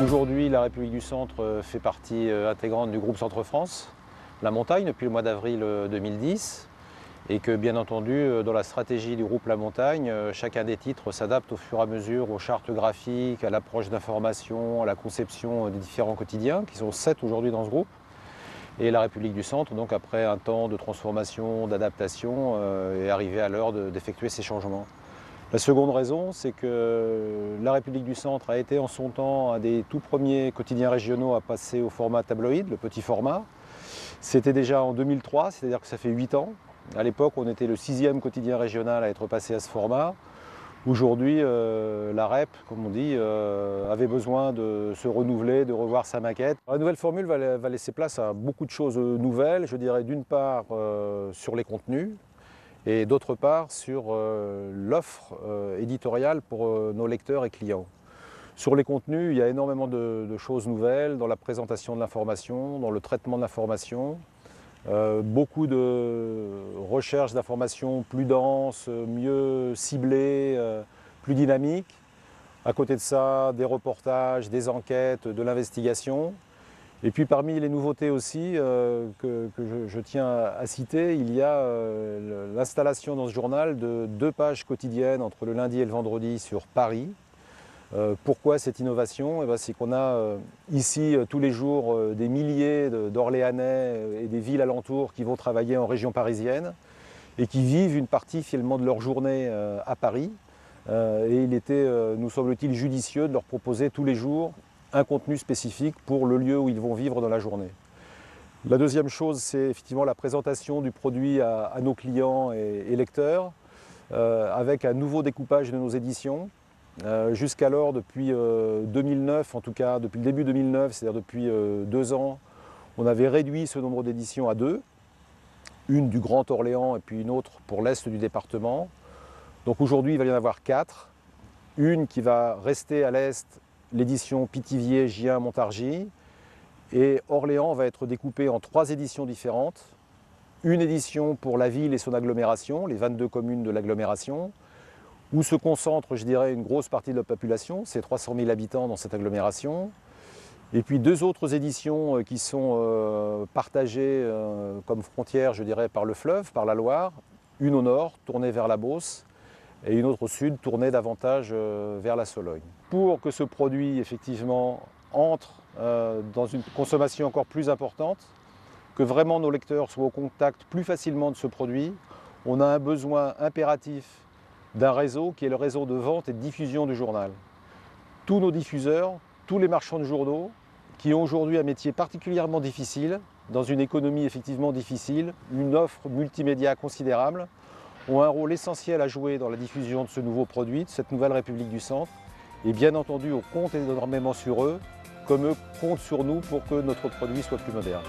Aujourd'hui, la République du Centre fait partie intégrante du groupe Centre France, La Montagne, depuis le mois d'avril 2010. Et que bien entendu, dans la stratégie du groupe La Montagne, chacun des titres s'adapte au fur et à mesure aux chartes graphiques, à l'approche d'information, à la conception des différents quotidiens, qui sont 7 aujourd'hui dans ce groupe. Et la République du Centre, donc après un temps de transformation, d'adaptation, est arrivée à l'heure d'effectuer ces changements. La seconde raison, c'est que la République du Centre a été en son temps un des tout premiers quotidiens régionaux à passer au format tabloïd, le petit format. C'était déjà en 2003, c'est-à-dire que ça fait 8 ans. À l'époque, on était le 6e quotidien régional à être passé à ce format. Aujourd'hui, la REP, comme on dit, avait besoin de se renouveler, de revoir sa maquette. La nouvelle formule va laisser place à beaucoup de choses nouvelles, je dirais d'une part sur les contenus et d'autre part sur l'offre éditoriale pour nos lecteurs et clients. Sur les contenus, il y a énormément de choses nouvelles dans la présentation de l'information, dans le traitement de l'information. Beaucoup de recherches d'informations plus denses, mieux ciblées, plus dynamiques. À côté de ça, des reportages, des enquêtes, de l'investigation. Et puis parmi les nouveautés aussi que je tiens à citer, il y a l'installation dans ce journal de 2 pages quotidiennes entre le lundi et le vendredi sur Paris. Pourquoi cette innovation? C'est qu'on a ici tous les jours des milliers d'Orléanais et des villes alentours qui vont travailler en région parisienne et qui vivent une partie finalement de leur journée à Paris. Et il était, nous semble-t-il, judicieux de leur proposer tous les jours un contenu spécifique pour le lieu où ils vont vivre dans la journée. La deuxième chose, c'est effectivement la présentation du produit à nos clients et lecteurs avec un nouveau découpage de nos éditions. Jusqu'alors, depuis 2009, en tout cas depuis le début 2009, c'est-à-dire depuis 2 ans, on avait réduit ce nombre d'éditions à 2, une du Grand Orléans et puis une autre pour l'Est du département. Donc aujourd'hui, il va y en avoir 4, une qui va rester à l'Est, l'édition Pithiviers, Gien, Montargis, et Orléans va être découpée en 3 éditions différentes, une édition pour la ville et son agglomération, les 22 communes de l'agglomération, où se concentre, je dirais, une grosse partie de la population, c'est 300 000 habitants dans cette agglomération. Et puis 2 autres éditions qui sont partagées comme frontière, je dirais, par le fleuve, par la Loire. Une au nord, tournée vers la Beauce, et une autre au sud, tournée davantage vers la Sologne. Pour que ce produit, effectivement, entre dans une consommation encore plus importante, que vraiment nos lecteurs soient au contact plus facilement de ce produit, on a un besoin impératif d'un réseau qui est le réseau de vente et de diffusion du journal. Tous nos diffuseurs, tous les marchands de journaux, qui ont aujourd'hui un métier particulièrement difficile, dans une économie effectivement difficile, une offre multimédia considérable, ont un rôle essentiel à jouer dans la diffusion de ce nouveau produit, de cette nouvelle République du Centre. Et bien entendu, on compte énormément sur eux, comme eux comptent sur nous pour que notre produit soit plus moderne.